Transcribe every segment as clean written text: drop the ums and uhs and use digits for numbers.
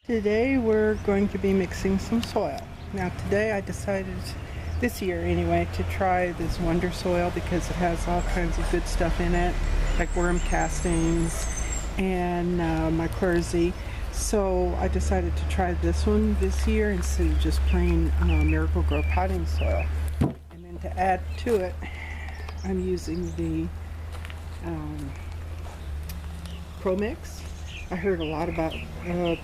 Today we're going to be mixing some soil. Now today I decided, this year anyway, to try this Wonder Soil because it has all kinds of good stuff in it, like worm castings and mycorrhizae. So I decided to try this one this year instead of just plain Miracle-Gro potting soil. And then to add to it, I'm using the ProMix. I heard a lot about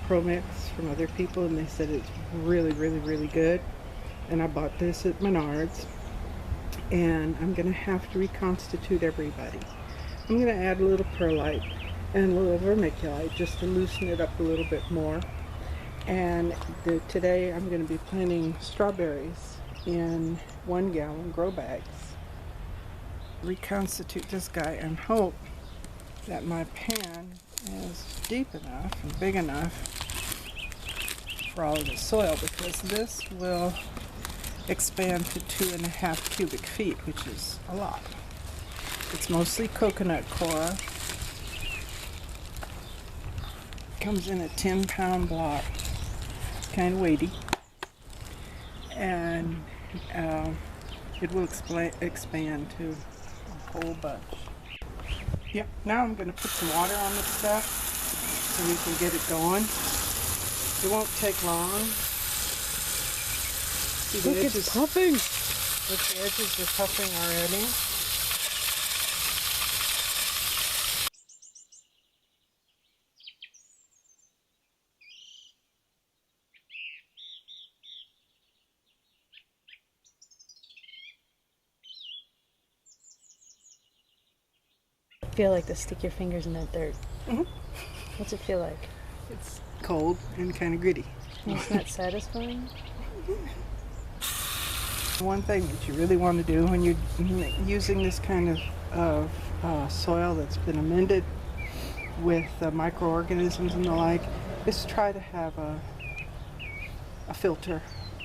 ProMix from other people, and they said it's really good. And I bought this at Menards, and I'm gonna have to reconstitute everybody. I'm gonna add a little perlite and a little vermiculite just to loosen it up a little bit more. And today I'm gonna be planting strawberries in 1 gallon grow bags. Reconstitute this guy and hope that my pan is deep enough and big enough for all of the soil, because this will expand to 2.5 cubic feet, which is a lot. It's mostly coconut coir. Comes in a 10-pound block. It's kind of weighty, and it will expand to a whole bunch. Yep, now I'm going to put some water on this stuff so we can get it going. It won't take long. See, look, it's puffing. Look, the edges are puffing already. Feel like to stick your fingers in that dirt. Mm-hmm. What's it feel like? It's cold and kind of gritty. It's not satisfying? One thing that you really want to do when you're using this kind of soil that's been amended with microorganisms and the like is try to have a filter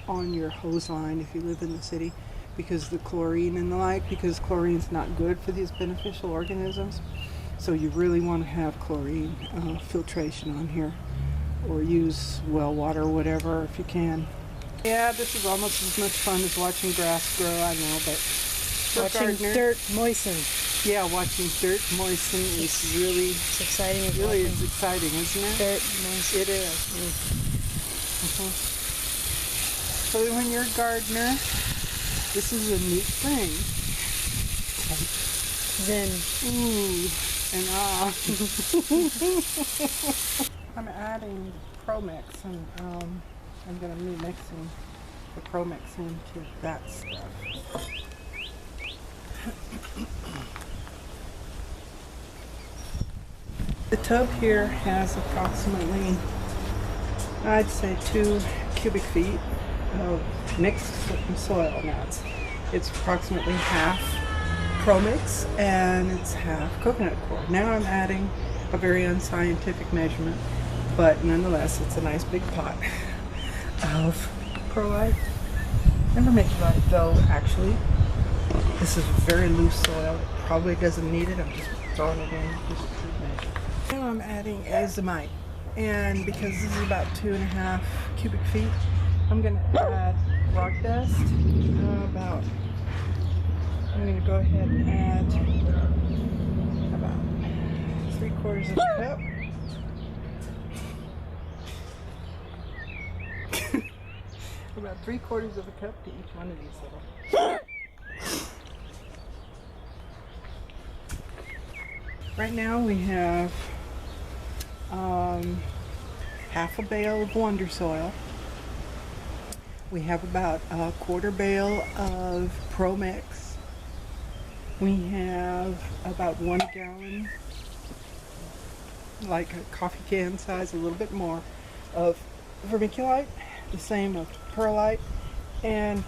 on your hose line if you live in the city, because the chlorine and the like, because chlorine's not good for these beneficial organisms. So you really want to have chlorine filtration on here, or use well water or whatever if you can. Yeah, this is almost as much fun as watching grass grow, I know, but watching dirt moisten. Yeah, watching dirt moisten is really, it's exciting. It really is exciting, isn't it? Dirt moisten. It is. So when you're a gardener, this is a neat thing. Then ooh and ah. I'm adding ProMix, and I'm going to be mixing the ProMix into that stuff. The tub here has approximately, I'd say, 2 cubic feet of mixed soil. Now it's approximately half ProMix and it's half coconut coir. Now I'm adding a very unscientific measurement, but nonetheless it's a nice big pot of perlite and vermiculite, though actually this is very loose soil. It probably doesn't need it. I'm just throwing it in just to measure. Now I'm adding azomite, and because this is about 2.5 cubic feet, I'm going to add rock dust. I'm going to go ahead and add about 3/4 of a cup. About 3/4 of a cup to each one of these little. Right now we have half a bale of Wonder Soil. We have about a 1/4 bale of ProMix. We have about 1 gallon, like a coffee can size, a little bit more, of vermiculite, the same of perlite, and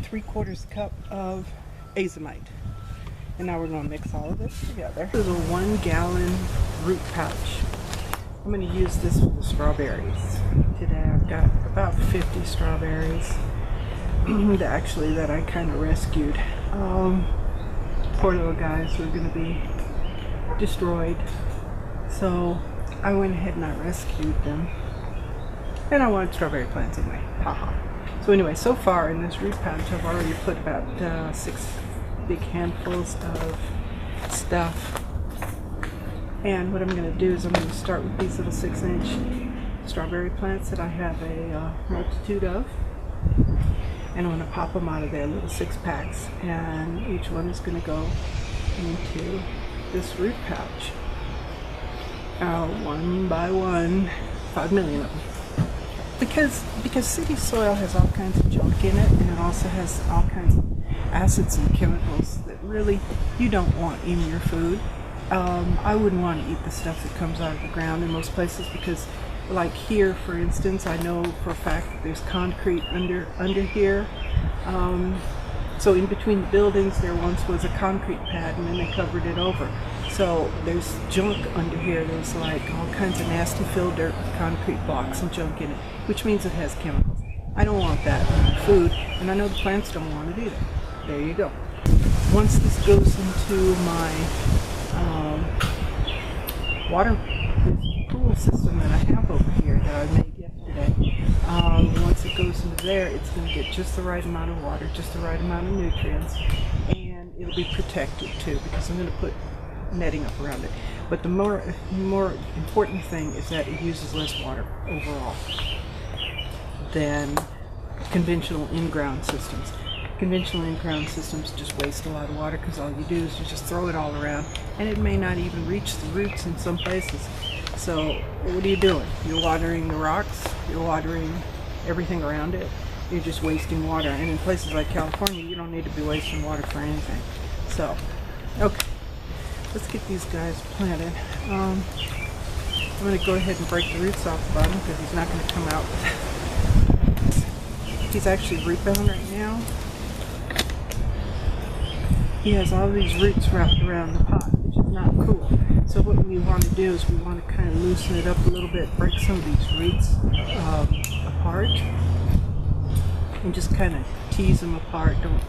3/4 cup of azomite. And now we're going to mix all of this together. This is a 1 gallon root pouch. I'm going to use this for the strawberries. Today I've got about 50 strawberries that I kind of rescued. Poor little guys were going to be destroyed. So I went ahead and I rescued them. And I wanted strawberry plants anyway. Haha. So anyway, so far in this root pouch, I've already put about 6 big handfuls of stuff. And what I'm going to do is I'm going to start with these little 6-inch strawberry plants that I have a multitude of. And I'm going to pop them out of their little 6-packs. And each one is going to go into this root pouch. One by one, 5 million of them. Because city soil has all kinds of junk in it, and it also has all kinds of acids and chemicals that really you don't want in your food. I wouldn't want to eat the stuff that comes out of the ground in most places because, like here, for instance, I know for a fact that there's concrete under here. So in between the buildings, there once was a concrete pad, and then they covered it over. So there's junk under here. There's like all kinds of nasty filled dirt with concrete blocks and junk in it, which means it has chemicals. I don't want that in my food, and I know the plants don't want it either. There you go. Once this goes into my water pool system that I have over here that I made yesterday, once it goes into there, it's going to get just the right amount of water, just the right amount of nutrients, and it'll be protected too because I'm going to put netting up around it. But the more important thing is that it uses less water overall than conventional in-ground systems. Conventional in-ground systems just waste a lot of water because all you do is you just throw it all around, and it may not even reach the roots in some places. So what are you doing? You're watering the rocks, you're watering everything around it, you're just wasting water. And in places like California, you don't need to be wasting water for anything. So, okay. Let's get these guys planted. I'm going to go ahead and break the roots off the bottom because he's not going to come out. He's actually root bound right now. He has all these roots wrapped around the pot, which is not cool. So what we want to do is we want to kind of loosen it up a little bit, break some of these roots apart, and just kind of tease them apart. Don't,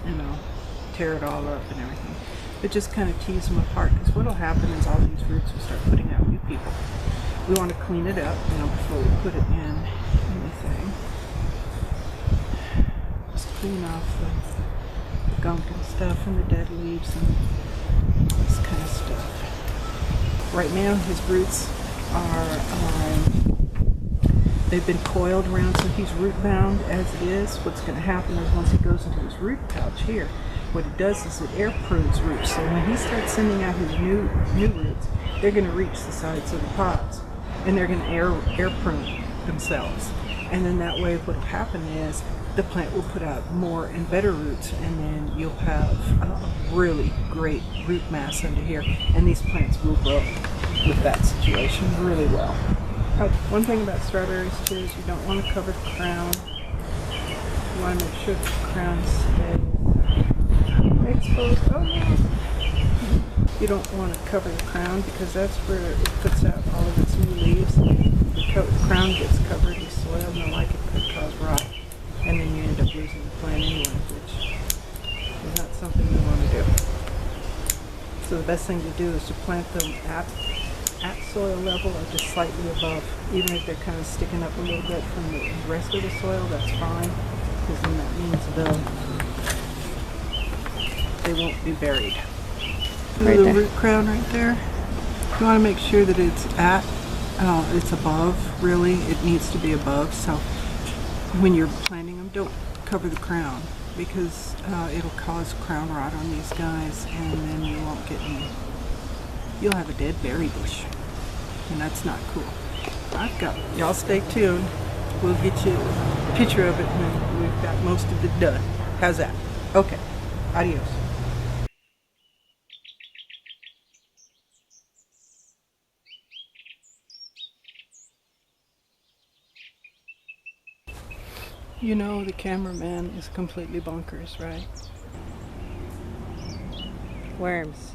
tear it all up and everything. But just kind of tease them apart, because what will happen is all these roots will start putting out new people. We want to clean it up, before we put it in anything. Just clean off the gunk and stuff and the dead leaves and this kind of stuff. Right now his roots they've been coiled around, so he's root bound as it is. What's going to happen is once he goes into his root pouch here, what it does is it air prunes roots. So when he starts sending out his new roots, they're going to reach the sides of the pots, and they're going to air prune themselves. And then that way what will happen is the plant will put out more and better roots, and then you'll have a really great root mass under here, and these plants will grow with that situation really well. One thing about strawberries too is you don't want to cover the crown. You want to make sure that the crown stays exposed. Oh no! You don't want to cover the crown because that's where it puts out all of its new leaves. The crown gets covered with soil, and the like it could cause rot, and then you end up losing the plant anyway, which is not something you want to do. So the best thing to do is to plant them at soil level or just slightly above. Even if they're kind of sticking up a little bit from the rest of the soil, that's fine, because then that means they won't be buried. Right The there. root crown right there, you want to make sure that it's it's above, really. It needs to be above, so when you're planting them, don't cover the crown, because it'll cause crown rot on these guys, and then you won't get any. You'll have a dead berry bush, and that's not cool. Y'all stay tuned. We'll get you a picture of it when we've got most of it done. How's that? Okay. Adios. You know the cameraman is completely bonkers, right? Worms.